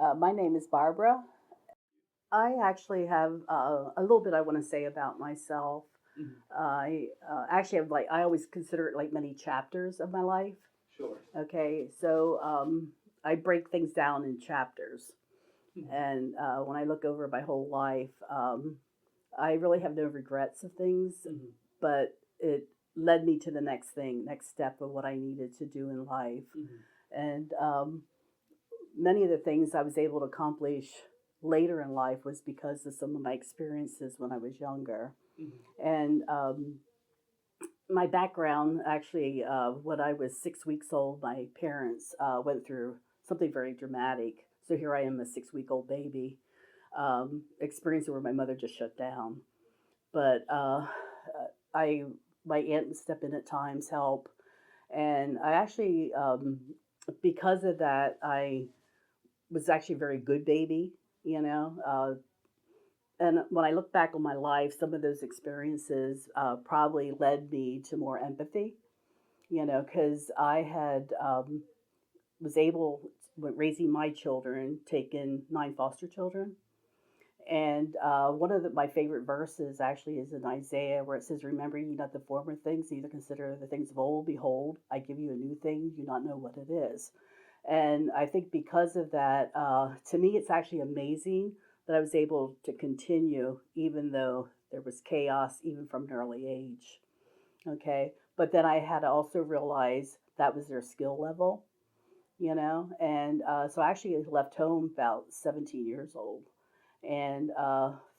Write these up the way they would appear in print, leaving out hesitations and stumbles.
My name is Barbara. I actually have a little bit I want to say about myself. Mhm. I actually have I always consider it like many chapters of my life. Sure. Okay, so I break things down in chapters, Mhm. and when I look over my whole life, I really have no regrets of things, Mhm. but it led me to the next thing, next step of what I needed to do in life, Mhm. and many of the things I was able to accomplish later in life was because of some of my experiences when I was younger. Mhm. And my background actually, when I was 6 weeks old, my parents went through something very dramatic. So here I am, a 6 week old baby, experiencing where my mother just shut down. But I, my aunt would step in at times, help, and I actually, because of that, I was actually a very good baby, you know. And when I look back on my life, some of those experiences probably led me to more empathy, you know, because I had was able, when raising my children, taken 9 foster children. And one of my favorite verses actually is in Isaiah, where it says, "Remember ye not the former things, neither consider the things of old. Behold, I give you a new thing, you not know what it is." And I think because of that, to me, it's actually amazing that I was able to continue, even though there was chaos, even from an early age. Okay. But then I had to also realize that was their skill level, you know? And so I actually left home about 17 years old. And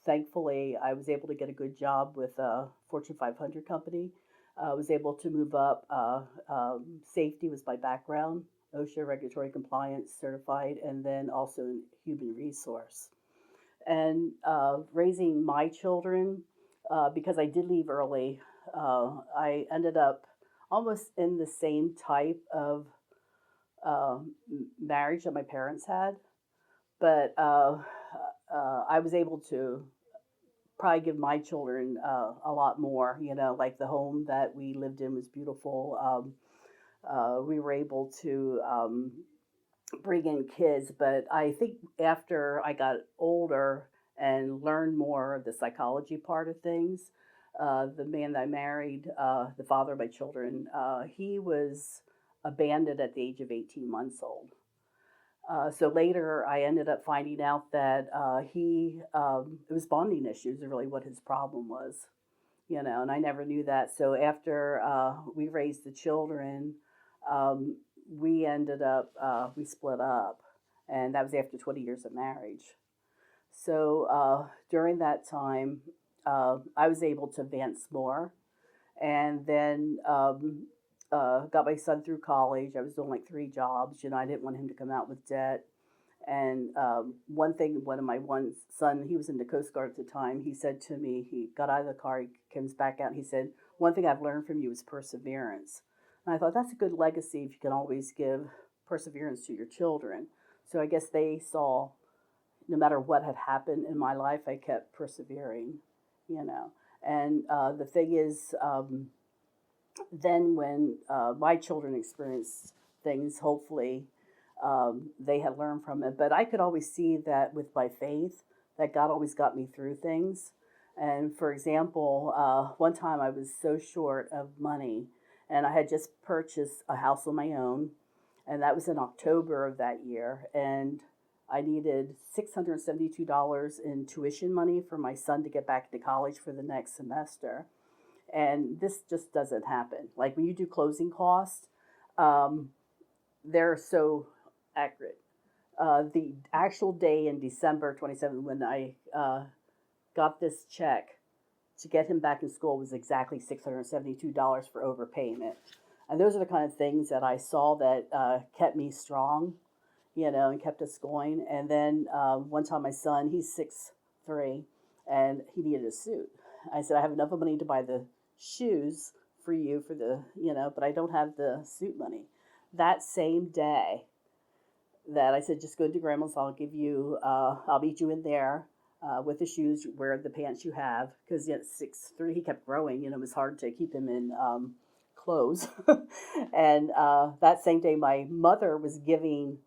thankfully, I was able to get a good job with a Fortune 500 company. I was able to move up. Safety was my background, OSHA regulatory compliance certified, and then also in human resource. And raising my children, because I did leave early, I ended up almost in the same type of marriage that my parents had, but I was able to probably give my children a lot more. You know, like the home that we lived in was beautiful. We were able to bring in kids, but I think after I got older and learned more of the psychology part of things, the man that I married, the father of my children, he was abandoned at the age of 18 months old. So later, I ended up finding out that it was bonding issues, are really what his problem was, you know, and I never knew that. So after we raised the children, um, we split up, and that was after 20 years of marriage. So during that time, I was able to advance more, and then got my son through college. I was doing like 3 jobs. You know, I didn't want him to come out with debt. And one thing, one of my one son, he was in the Coast Guard at the time. He said to me, he got out of the car, he comes back out, and he said, "One thing I've learned from you is perseverance." And I thought that's a good legacy if you can always give perseverance to your children. So I guess they saw, no matter what had happened in my life, I kept persevering, you know. And the thing is, then when my children experienced things, hopefully they had learned from it. But I could always see that with my faith, that God always got me through things. And for example, one time I was so short of money, and I had just purchased a house on my own, and that was in October of that year. And I needed $672 in tuition money for my son to get back to college for the next semester, and this just doesn't happen. Like when you do closing costs, um, they're so accurate. The actual day in December 27th when I got this check to get him back in school was exactly $672 for overpayment. And those are the kind of things that I saw that kept me strong, you know, and kept us going. And then one time, my son, he's 6'3", and he needed a suit. I said, "I have enough money to buy the shoes for you for the, you know, but I don't have the suit money." That same day, that I said, "Just go to grandma's. I'll meet you in there with the shoes. Wear the pants you have," because at 6'3", he kept growing. You know, it was hard to keep him in clothes. And that same day, my mother was giving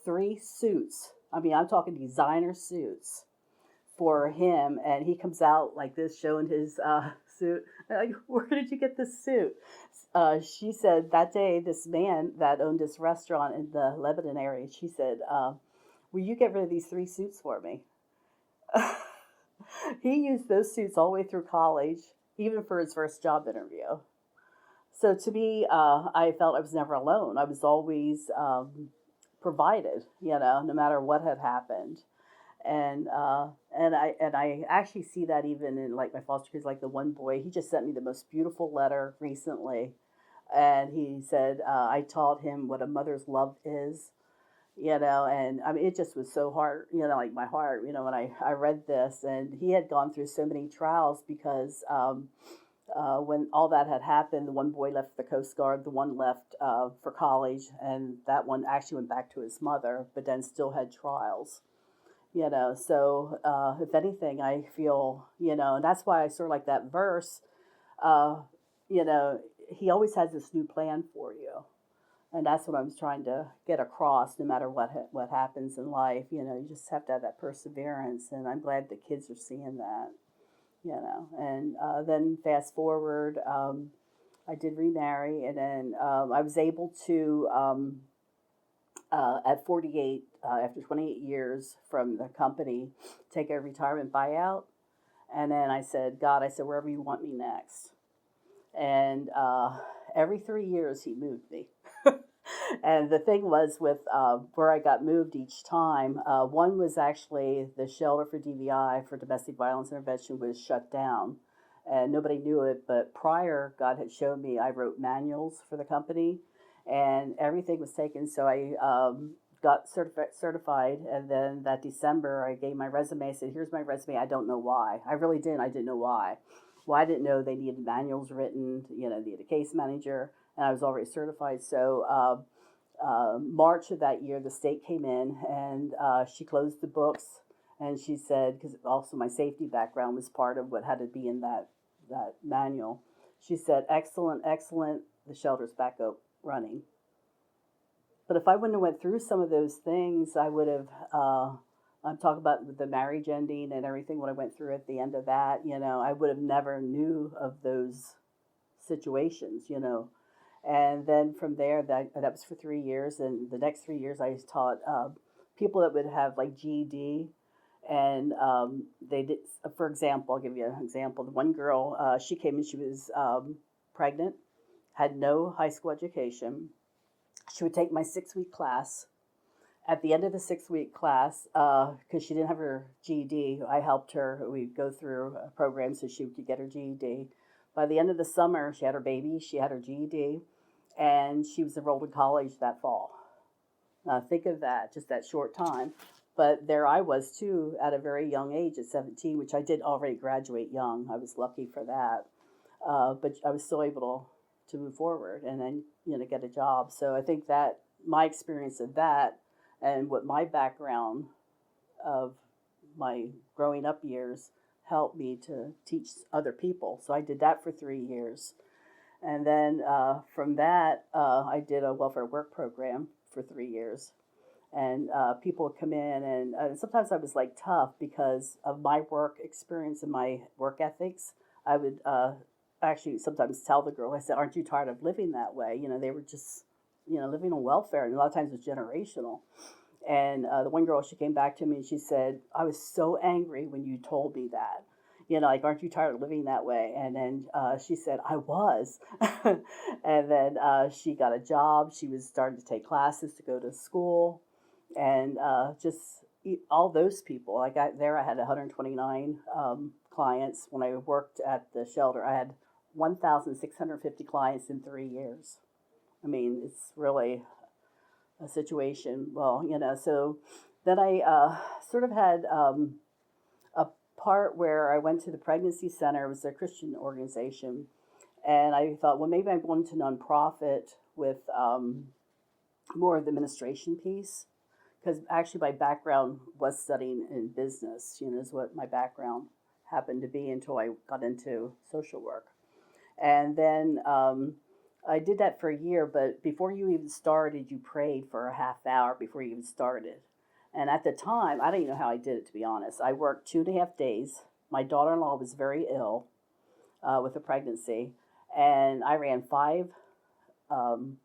3 suits I mean, I'm talking designer suits for him, and he comes out like this, showing his suit. Like, where did you get this suit? She said that day, this man that owned this restaurant in the Lebanon area, she said, "Will you get rid of these three suits for me?" He used those suits all the way through college, even for his first job interview. So to me, I felt I was never alone. I was always provided, no matter what had happened. And I actually see that even in like my foster kids. Like the one boy, he just sent me the most beautiful letter recently, and he said I taught him what a mother's love is. And I mean, it just was so hard, like my heart, when I read this. And he had gone through so many trials because when all that had happened, the one boy left the Coast Guard, the one left for college, and that one actually went back to his mother, but then still had trials. So if anything, I feel, and that's why I sort of like that verse, uh, you know, he always has this new plan for you. And that's what I'm trying to get across. No matter what happens in life, you just have to have that perseverance. And I'm glad the kids are seeing that. And then fast forward, I did remarry, and then I was able to, at 48, after 28 years from the company, take a retirement buyout. And then I said, God, I said, wherever you want me next. And every 3 years, he moved me. And the thing was with where I got moved each time, one was actually the shelter for DVI, for domestic violence intervention, was shut down. And nobody knew it, but prior, God had shown me, I wrote manuals for the company, and everything was taken. So I got certified, and then that December, I gave my resume. I said, here's my resume. I don't know why. I really didn't. I didn't know why. Well, I didn't know they needed manuals written, they needed a case manager, and I was already certified. So March of that year, the state came in, and she closed the books, and she said, because also my safety background was part of what had to be in that manual. She said, excellent, excellent, the shelter's back up running. But if I wouldn't have went through some of those things, I would have. I'm talking about the marriage ending and everything. What I went through at the end of that, I would have never knew of those situations. And then from there, that was for 3 years. And the next 3 years, I taught people that would have like GED. And they did, for example, I'll give you an example. The one girl, she came in, she was pregnant, had no high school education. She would take my 6-week class. At the end of the 6-week class, because she didn't have her GED, I helped her. We'd go through a program so she could get her GED. By the end of the summer, she had her baby, she had her GED, and she was enrolled in college that fall. Think of that, just that short time. But there I was too, at a very young age, at 17, which I did already graduate young. I was lucky for that. But I was still able to move forward and then, get a job. So I think that my experience of that and what my background of my growing up years helped me to teach other people. So I did that for 3 years. And then from that, I did a welfare work program for 3 years. And people would come in, and sometimes I was like tough because of my work experience and my work ethics. I would actually sometimes tell the girl, I said, aren't you tired of living that way? They were just, living on welfare, and a lot of times it was generational. And the one girl, she came back to me and she said, I was so angry when you told me that. Like, aren't you tired of living that way? And then she said, I was. And then she got a job. She was starting to take classes to go to school. And just all those people. I got there, I had 129 clients. When I worked at the shelter, I had 1,650 clients in 3 years. I mean, it's really a situation. Well, so then I sort of had a part where I went to the pregnancy center. It was a Christian organization. And I thought, well, maybe I'm going to nonprofit with more of the administration piece. Because actually my background was studying in business, is what my background happened to be until I got into social work. And then I did that for a year, but before you even started, you prayed for a half hour before you even started. And at the time, I don't even know how I did it, to be honest. I worked 2.5 days. My daughter-in-law was very ill with a pregnancy, and I ran five um,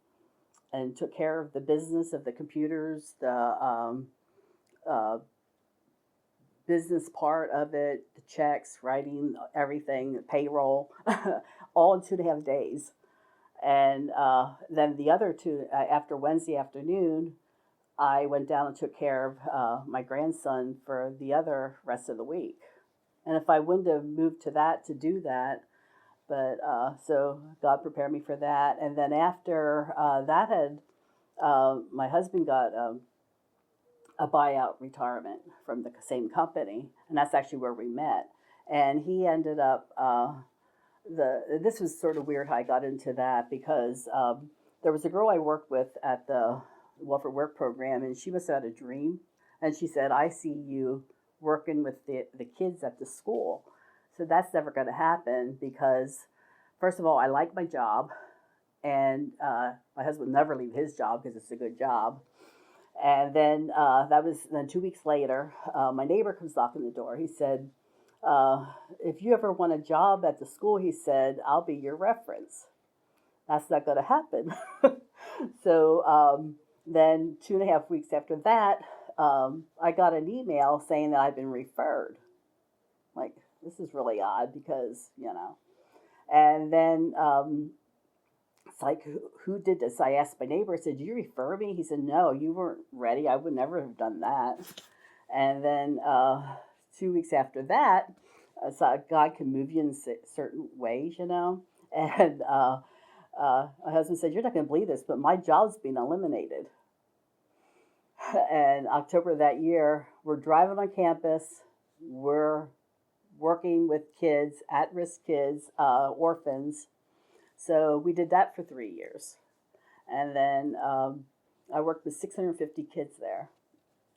and took care of the business of the computers, the uh, business part of it, the checks, writing everything, payroll, all in 2.5 days. And then the other two, after Wednesday afternoon, I went down and took care of my grandson for the other rest of the week. And if I wouldn't have moved to that to do that, but so God prepared me for that. And then after that had, my husband got a buyout retirement from the same company, and that's actually where we met. And he ended up this was sort of weird how I got into that because there was a girl I worked with at the Welfare Work program, and she must have had a dream, and she said, "I see you working with the kids at the school." So that's never going to happen because, first of all, I like my job, and my husband would never leave his job because it's a good job. And then that was then 2 weeks later, my neighbor comes knocking the door. He said, "If you ever want a job at the school," he said, "I'll be your reference." That's not going to happen. So then 2.5 weeks after that, I got an email saying that I've been referred. Like, this is really odd because, And then it's like, who did this? I asked my neighbor, I said, "Did you refer me?" He said, "No, you weren't ready. I would never have done that." And then 2 weeks after that, so God can move you in certain ways. And my husband said, "You're not going to believe this, but my job's being eliminated." And October that year, we're driving on campus. We're working with kids, at-risk kids, orphans. So we did that for 3 years. And then I worked with 650 kids there.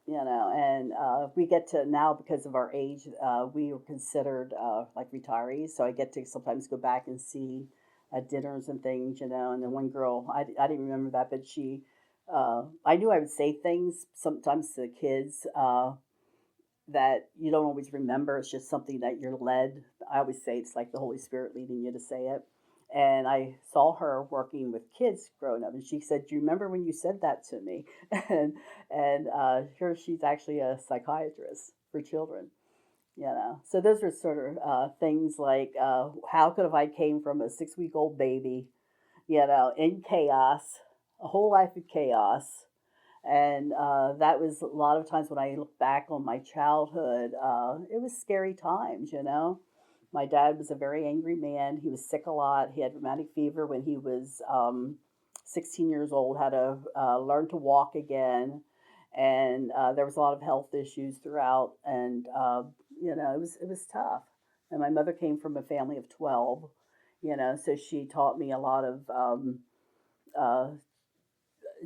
And we get to now, because of our age, we were considered like retirees. So I get to sometimes go back and see at dinners and things. And then one girl, I didn't remember that, but I knew I would say things sometimes to the kids that you don't always remember. It's just something that you're led. I always say it's like the Holy Spirit leading you to say it. And I saw her working with kids growing up, and she said, "Do you remember when you said that to me?" And here she's actually a psychiatrist for children. So those are sort of things like how could have I came from a 6-week-old baby, in chaos, a whole life of chaos. And that was a lot of times when I look back on my childhood, it was scary times. My dad was a very angry man. He was sick a lot. He had rheumatic fever when he was 16 years old, had to learn to walk again. And there was a lot of health issues throughout. And, it was tough. And my mother came from a family of 12, so she taught me a lot of uh,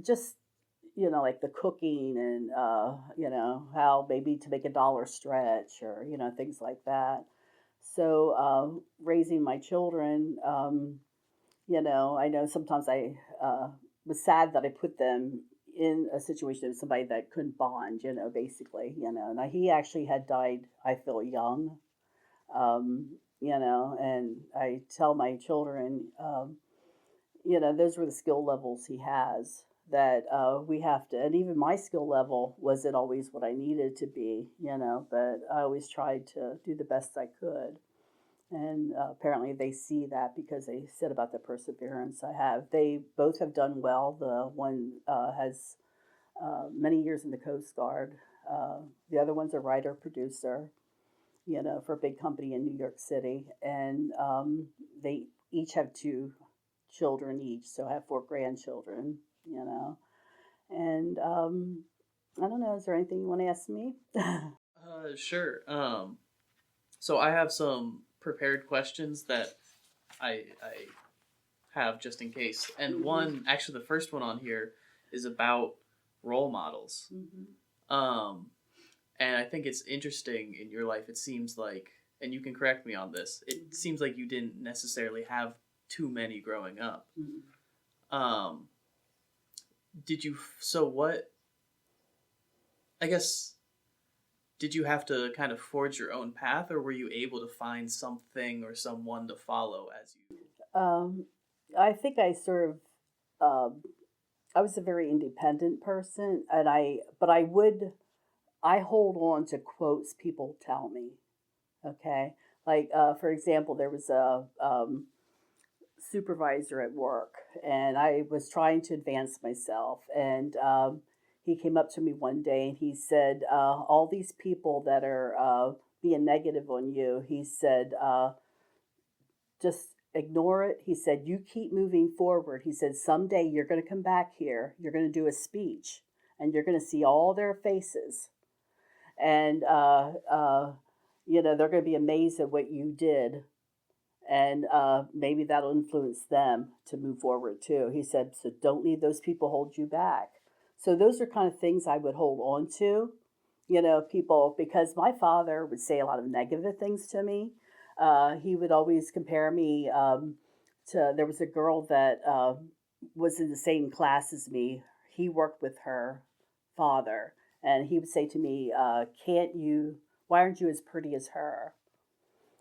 just like the cooking and how maybe to make a dollar stretch or things like that. So raising my children, I know sometimes I was sad that I put them in a situation with somebody that couldn't bond, basically. Now he actually had died, I feel, young, and I tell my children, those were the skill levels he has that we have to, and even my skill level wasn't always what I needed to be, but I always tried to do the best I could. And apparently they see that because they said about the perseverance I have. They both have done well. The one has many years in the Coast Guard. The other one's a writer producer, for a big company in New York City. And they each have two children each, so I have four grandchildren. And I don't know, is there anything you want to ask me? Sure. So I have some prepared questions that I have just in case. And Mm-hmm. one, actually, the first one on here is about role models. Mm-hmm. Um, and I think it's interesting in your life. It seems like, and you can correct me on this. It Mm-hmm. seems like you didn't necessarily have too many growing up. Mm-hmm. Um, did you? So what? I guess, did you have to kind of forge your own path, or were you able to find something or someone to follow as you? Um, I think I sort of, um, I was a very independent person, and but I hold on to quotes people tell me. Okay, like for example, there was a supervisor at work, and I was trying to advance myself. And he came up to me one day and he said, "All these people that are being negative on you," he said, "just ignore it." He said, "You keep moving forward." He said, "Someday you're going to come back here, you're going to do a speech, and you're going to see all their faces. And, they're going to be amazed at what you did, and maybe that'll influence them to move forward too." He said, "So don't leave those people hold you back." So those are kind of things I would hold on to, people, because my father would say a lot of negative things to me. He would always compare me to, there was a girl that was in the same class as me. He worked with her father, and he would say to me, "Can't you, why aren't you as pretty as her?"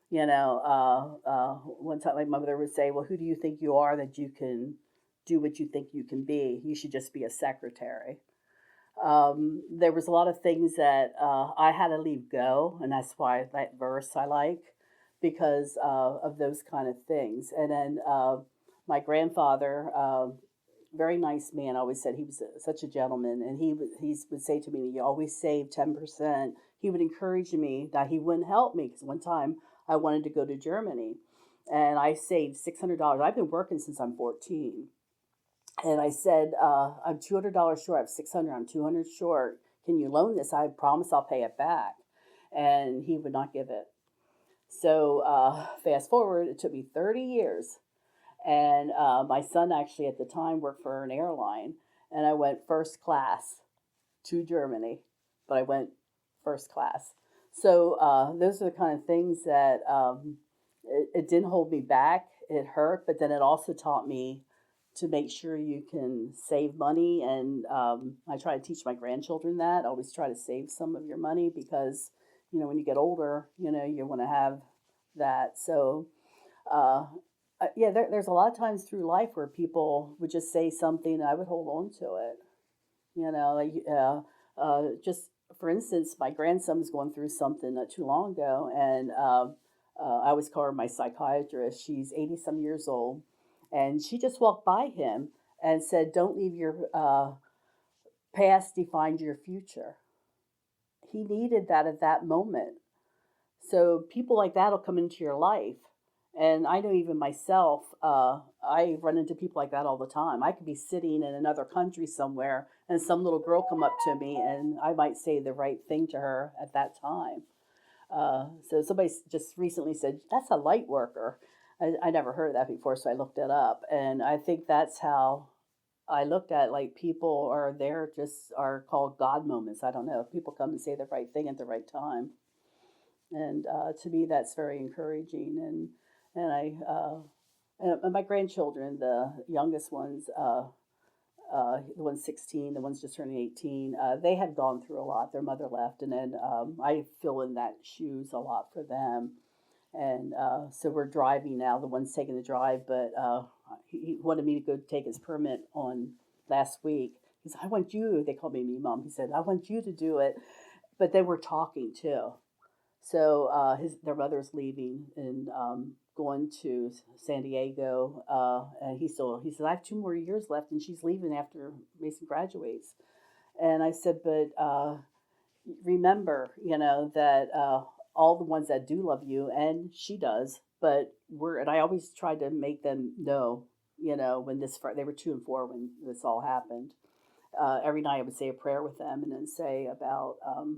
One time my mother would say, "Well, who do you think you are that you can do what you think you can be? You should just be a secretary." There was a lot of things that I had to leave go, and that's why that verse I like, because of those kind of things. And then my grandfather, very nice man, always said he was such a gentleman, and he would say to me, "You always save 10%." He would encourage me that he wouldn't help me because one time I wanted to go to Germany, and I saved $600. I've been working since I'm 14, and I said, "I'm $200 short. I have 600. I'm 200 short. Can you loan this? I promise I'll pay it back." And he would not give it. So fast forward, it took me 30 years. And my son actually at the time worked for an airline. And I went first class to Germany, but I went first class. So those are the kind of things that it didn't hold me back. It hurt, but then it also taught me to make sure you can save money. And I try to teach my grandchildren that. Always try to save some of your money because, when you get older, you want to have that. So, uh, yeah, there's a lot of times through life where people would just say something and I would hold on to it. Like just for instance, my grandson was going through something not too long ago, and I always call her my psychiatrist. She's 80 some years old, and she just walked by him and said, "Don't leave your past define your future." He needed that at that moment. So people like that will come into your life. And I know even myself, I run into people like that all the time. I could be sitting in another country somewhere and some little girl come up to me and I might say the right thing to her at that time. So somebody just recently said, "That's a light worker." I never heard of that before, so I looked it up. And I think that's how I looked at, like, people are there, just are called God moments. I don't know. People come and say the right thing at the right time. And to me, that's very encouraging. And my grandchildren, the youngest ones, the one's 16, the one's just turning 18. They had gone through a lot. Their mother left, and then I fill in that shoes a lot for them. And so we're driving now. The one's taking the drive, but he wanted me to go take his permit on last week. He said, "I want you." They called me me mom. He said, "I want you to do it." But they were talking too. So their mother's leaving and going to San Diego, and he said, "I have 2 more years left," and she's leaving after Mason graduates. And I said, "But remember, that all the ones that do love you, and she does, but we're." And I always tried to make them know, when they were 2 and 4 when this all happened. Every night I would say a prayer with them and then say about all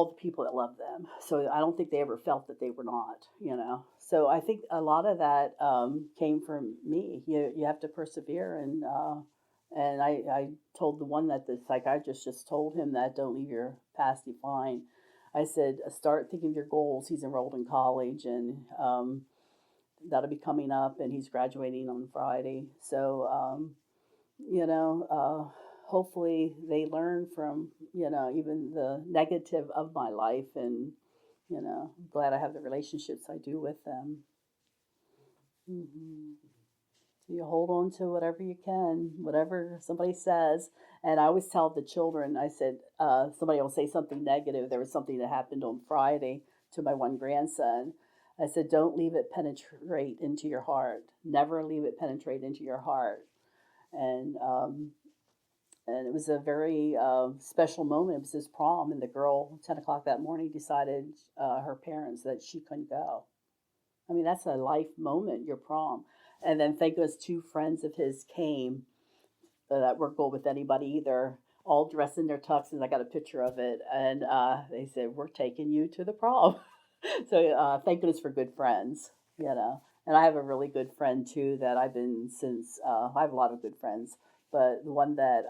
the people that love them. So I don't think they ever felt that they were not. So I think a lot of that came from me. You have to persevere, and I told the one that the psychiatrist just told him that don't leave your past define. I said, start thinking of your goals. He's enrolled in college, and that'll be coming up, and he's graduating on Friday. So, you know, hopefully they learn from, even the negative of my life. And, I'm glad I have the relationships I do with them. Hmm. So you hold on to whatever you can, whatever somebody says. And I always tell the children, I said, somebody will say something negative. There was something that happened on Friday to my one grandson. I said, don't leave it penetrate into your heart. Never leave it penetrate into your heart. And and it was a very special moment. It was his prom, and the girl, 10 o'clock that morning, decided, her parents, that she couldn't go. I mean, that's a life moment, your prom. And then thank goodness 2 friends of his came, that weren't going with anybody either, all dressed in their tuxes. I got a picture of it. And they said, we're taking you to the prom. So thank goodness for good friends, you know. And I have a really good friend too that I've been since, I have a lot of good friends, but the one that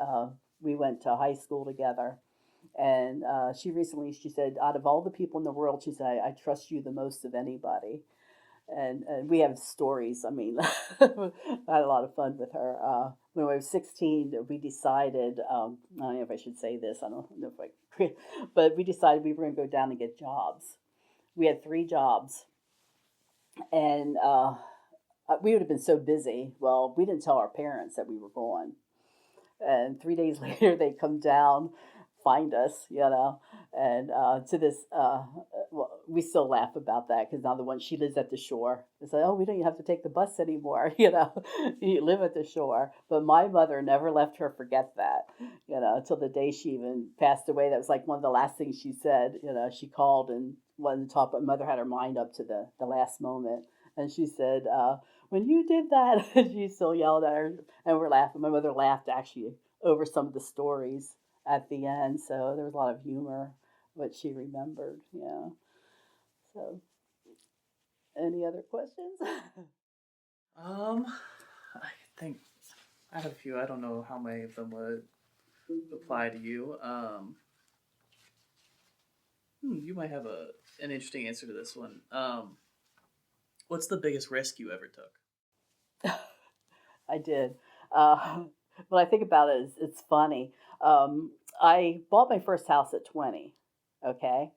we went to high school together. And she said, out of all the people in the world, she said, I trust you the most of anybody. And we have stories. I mean, I had a lot of fun with her. When I was 16, we decided, I don't know if I should say this, I don't know if I, but we decided we were going to go down and get jobs. We had 3 jobs, and we would have been so busy. Well, we didn't tell our parents that we were going. And 3 days later, they come down, find us, and to this, well, we still laugh about that because now the one, she lives at the shore. It's like, oh, we don't even have to take the bus anymore, you live at the shore. But my mother never left her forget that, until the day she even passed away. That was like one of the last things she said. She called and wanted to talk, but mother had her mind up to the last moment. And she said, when you did that, she still yelled at her, and we're laughing. My mother laughed actually over some of the stories at the end, so there was a lot of humor, what she remembered. Yeah. So, any other questions? Um, I think I have a few. I don't know how many of them would apply to you. You might have an interesting answer to this one. What's the biggest risk you ever took? I did. Uh, when I think about it, it's funny. Um, I bought my first house at 20. Okay.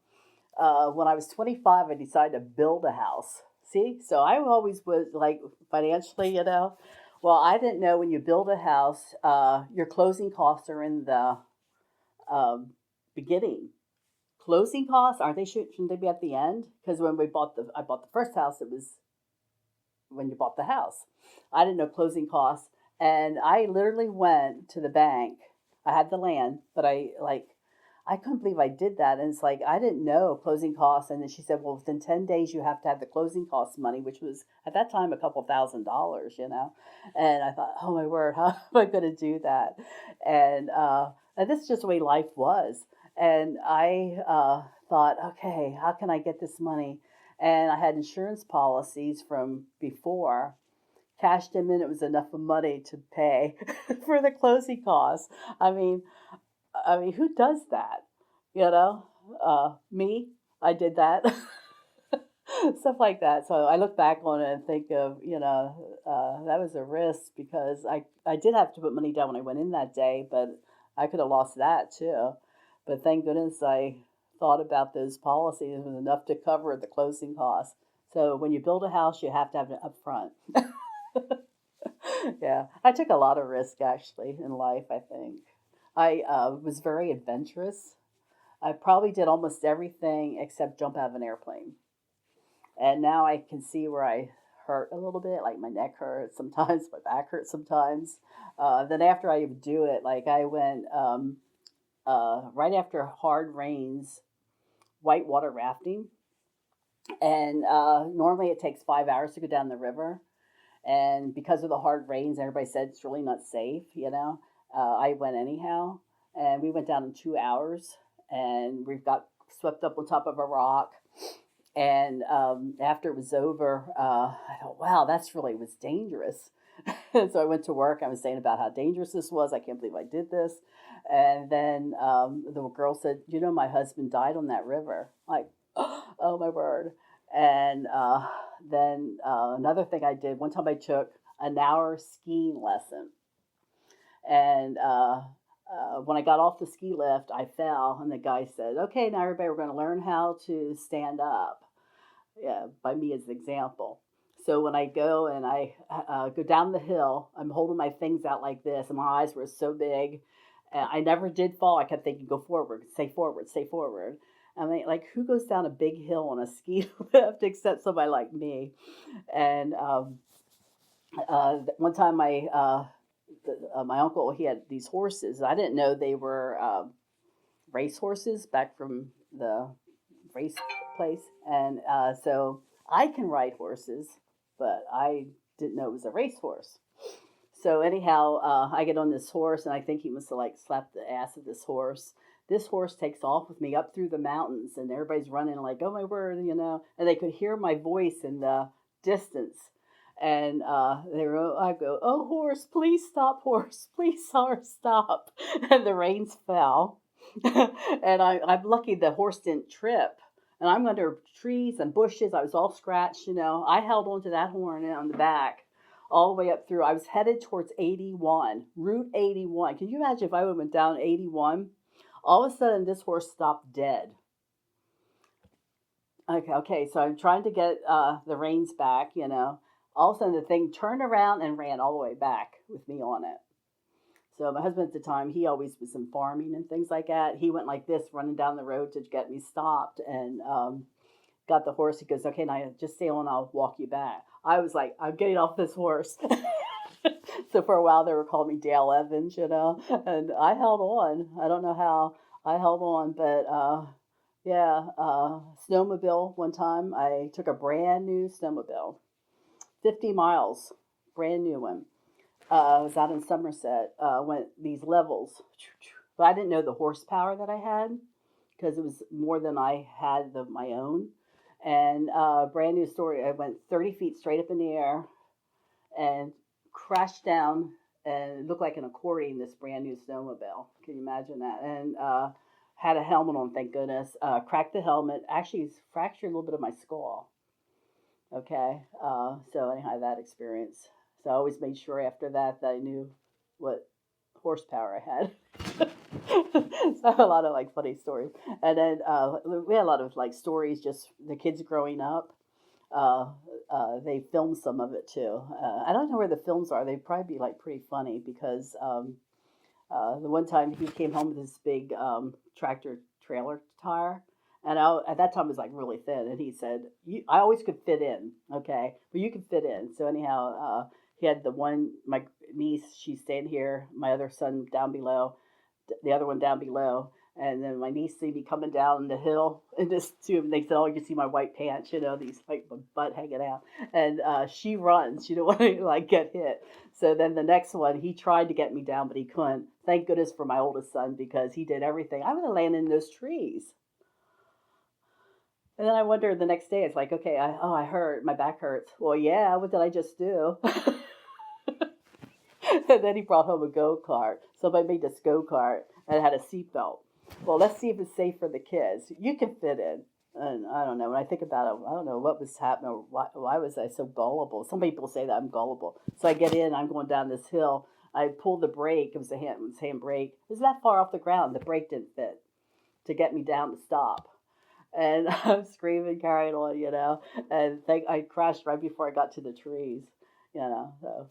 When I was 25, I decided to build a house. See, so I always was like financially, Well, I didn't know when you build a house, your closing costs are in the um, beginning. Closing costs, aren't they? Shouldn't they be at the end? Because when I bought the first house, it was when you bought the house. I didn't know closing costs, and I literally went to the bank. I had the land, but I couldn't believe I did that. And it's like I didn't know closing costs. And then she said, "Well, within 10 days, you have to have the closing costs money," which was at that time a couple $1,000s. And I thought, "Oh my word, how am I going to do that?" And this is just the way life was. And I thought, okay, how can I get this money? And I had insurance policies from before, cashed them in. It was enough of money to pay for the closing costs. I mean, who does that? You know, me, I did that. Stuff like that. So I look back on it and think of, that was a risk because I did have to put money down when I went in that day, but I could have lost that too. But thank goodness I thought about those policies. It was enough to cover the closing costs. So when you build a house, you have to have it up front. Yeah, I took a lot of risk actually in life, I think. I was very adventurous. I probably did almost everything except jump out of an airplane. And now I can see where I hurt a little bit, like my neck hurts sometimes, my back hurts sometimes. Then after I do it, like I went right after hard rains, whitewater rafting. And normally it takes 5 hours to go down the river. And because of the hard rains, everybody said it's really not safe. I went anyhow, and we went down in 2 hours, and we got swept up on top of a rock. And after it was over, I thought, wow, that's really was dangerous. And so I went to work. I was saying about how dangerous this was. I can't believe I did this. And then the girl said, my husband died on that river. Like, oh my word. And then another thing I did, one time I took an hour skiing lesson. And when I got off the ski lift, I fell, and the guy said, "Okay, now everybody, we're going to learn how to stand up." Yeah, by me as an example. So when I go and I go down the hill, I'm holding my things out like this, and my eyes were so big. I never did fall. I kept thinking, "Go forward, stay forward, stay forward." I mean, like, who goes down a big hill on a ski lift except somebody like me? And one time, my uncle, he had these horses. I didn't know they were race horses back from the race place, and so I can ride horses, but I didn't know it was a race horse. So anyhow, I get on this horse, and I think he must have like slapped the ass of this horse. This horse takes off with me up through the mountains, and everybody's running like, "Oh my word!" And they could hear my voice in the distance. And I go, "Oh horse, please stop! Horse, please, horse, stop!" And the reins fell, and I'm lucky the horse didn't trip. And I'm under trees and bushes. I was all scratched. I held onto that horn on the back all the way up through. I was headed towards 81, Route 81. Can you imagine if I would have went down 81? All of a sudden, this horse stopped dead. Okay, so I'm trying to get the reins back. All of a sudden, the thing turned around and ran all the way back with me on it. So my husband at the time, he always was in farming and things like that. He went like this, running down the road to get me stopped, and got the horse. He goes, "Okay, now just stay on. I'll walk you back." I was like, "I'm getting off this horse." So for a while, they were calling me Dale Evans, and I held on. I don't know how I held on, but yeah, snowmobile. One time, I took a brand new snowmobile, 50 miles, brand new one. I was out in Somerset, went these levels, but I didn't know the horsepower that I had because it was more than I had of my own. And brand new story, I went 30 feet straight up in the air and crashed down, and it looked like an accordion, this brand new snowmobile. Can you imagine that? And had a helmet on, thank goodness. Cracked the helmet, actually fractured a little bit of my skull. Okay, so anyhow, that experience. So I always made sure after that I knew what horsepower I had. So I have a lot of like funny stories, and then we had a lot of like stories. Just the kids growing up. Uh, they filmed some of it too. I don't know where the films are. They'd probably be like pretty funny because the one time he came home with this big tractor trailer tire, and at that time it was like really thin. And he said, "I always could fit in, okay, but you can fit in." So anyhow, he had the one my niece. She stayed here. My other son down below, the other one down below. And then my niece see me coming down the hill in this tube, and they said, "Oh, you can see my white pants, these like my butt hanging out." And she runs; she didn't want to like get hit. So then the next one, he tried to get me down, but he couldn't. Thank goodness for my oldest son because he did everything. I would have landed in those trees. And then I wonder the next day, it's like, okay, I hurt, my back hurts. Well, yeah, what did I just do? And then he brought home a go kart. Somebody made this go kart and it had a seatbelt. Well, let's see if it's safe for the kids. You can fit in. And I don't know. When I think about it, I don't know what was happening. Why was I so gullible? Some people say that I'm gullible. So I get in. I'm going down this hill. I pulled the brake. It was hand brake. It was that far off the ground. The brake didn't fit to get me down to stop. And I'm screaming, carrying on. And I crashed right before I got to the trees. So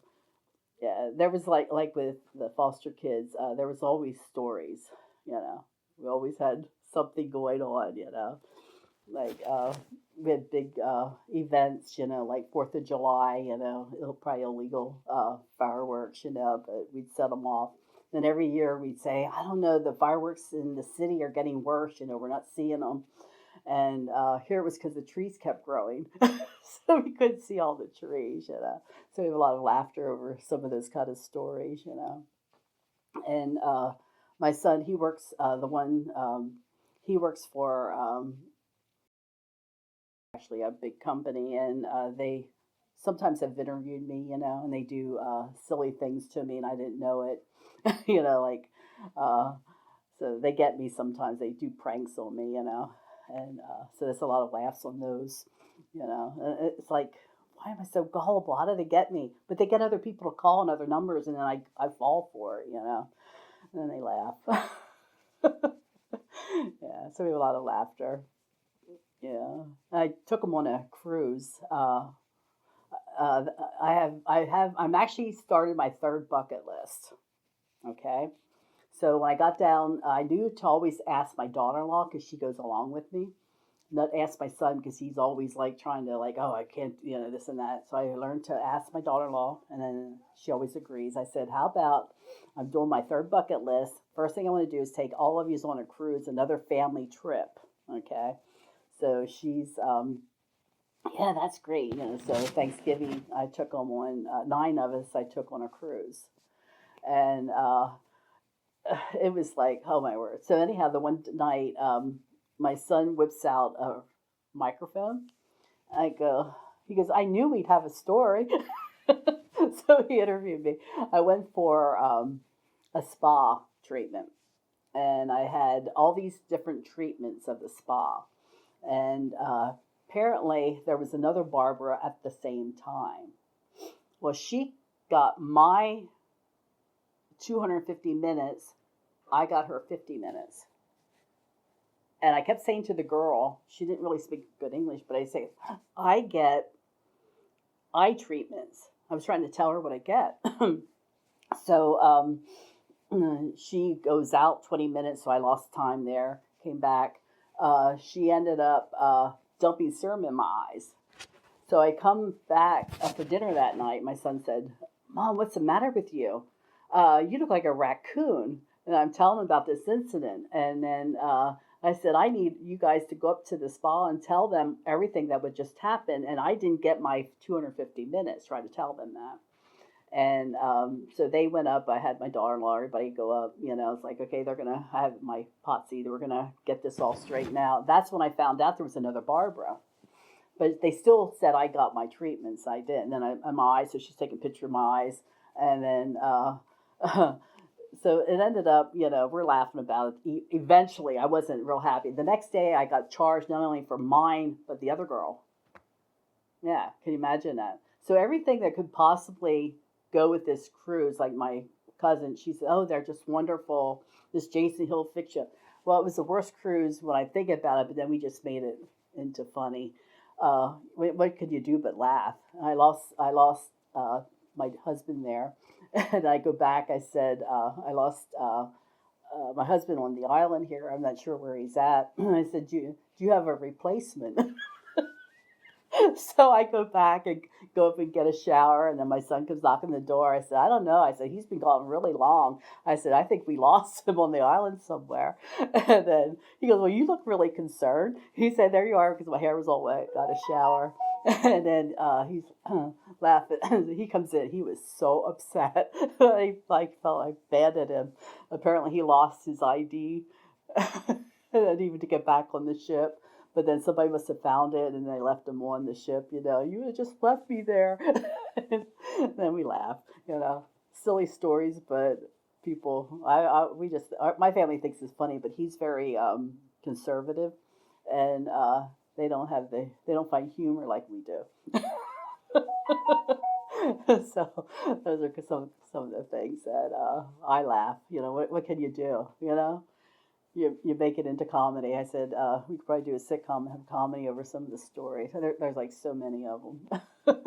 yeah, there was like with the foster kids, there was always stories. You know, we always had something going on. Like we had big events. Like Fourth of July. Probably illegal fireworks. But we'd set them off. And every year we'd say, I don't know, the fireworks in the city are getting worse. We're not seeing them. And here it was because the trees kept growing, so we couldn't see all the trees. So we have a lot of laughter over some of those kind of stories. And my son, he works he works for actually a big company, and they sometimes have interviewed me, and they do silly things to me, and I didn't know it. Like uh, so they get me sometimes. They do pranks on me, and so there's a lot of laughs on those. It's like, why am I so gullible? How do they get me? But they get other people to call on other numbers, and then I fall for it. And then they laugh. Yeah, so we have a lot of laughter. Yeah, I took them on a cruise. Uh, I'm actually started my third bucket list. Okay, so when I got down, I knew to always ask my daughter-in-law because she goes along with me. Not ask my son because he's always like trying to like, oh, I can't, this and that. So I learned to ask my daughter-in-law, and then she always agrees. I said, how about I'm doing my third bucket list. First thing I want to do is take all of you on a cruise, another family trip. Okay, so she's yeah, that's great. So Thanksgiving, I took them on, 9 of us, I took on a cruise. And it was like, oh my word. So, anyhow, the one night, my son whips out a microphone. I go, he goes, I knew we'd have a story. So he interviewed me. I went for a spa treatment, and I had all these different treatments of the spa. And apparently, there was another Barbara at the same time. Well, she got my 250 minutes, I got her 50 minutes. And I kept saying to the girl, she didn't really speak good English, but I say, I get eye treatments. I was trying to tell her what I get. So she goes out 20 minutes, so I lost time there, came back. She ended up dumping serum in my eyes. So I come back for dinner that night. My son said, Mom, what's the matter with you? You look like a raccoon. And I'm telling him about this incident. And then I said, I need you guys to go up to the spa and tell them everything that would just happen. And I didn't get my 250 minutes trying to tell them that. And so they went up. I had my daughter-in-law, everybody go up. It's like, okay, they're going to have my potsy. We're going to get this all straightened out. That's when I found out there was another Barbara. But they still said I got my treatments. I did. And then my eyes, so she's taking a picture of my eyes. And then, so it ended up, we're laughing about it. Eventually, I wasn't real happy. The next day, I got charged not only for mine, but the other girl. Yeah, can you imagine that? So everything that could possibly go with this cruise, like my cousin, she said, oh, they're just wonderful. This Jason Hill fiction. Well, it was the worst cruise when I think about it, but then we just made it into funny. What could you do but laugh? I lost my husband there, and I go back. I said I lost my husband on the island here. I'm not sure where he's at. I said, do you have a replacement? So I go back and go up and get a shower, and then my son comes knocking the door. I said, I don't know. I said, he's been gone really long. I said, I think we lost him on the island somewhere. And then he goes, well, you look really concerned. He said, there you are, because my hair was all wet. Got a shower. And then he's laughing. He comes in. He was so upset. I felt like bad at him. Apparently, he lost his ID, and even to get back on the ship. But then somebody must have found it, and they left him on the ship. You would have just left me there. And then we laugh. Silly stories, but people, my family thinks it's funny, but he's very conservative, and they don't find humor like we do. So those are some of the things that I laugh. What can you do? You make it into comedy. I said we could probably do a sitcom and have comedy over some of the stories. There's like so many of them.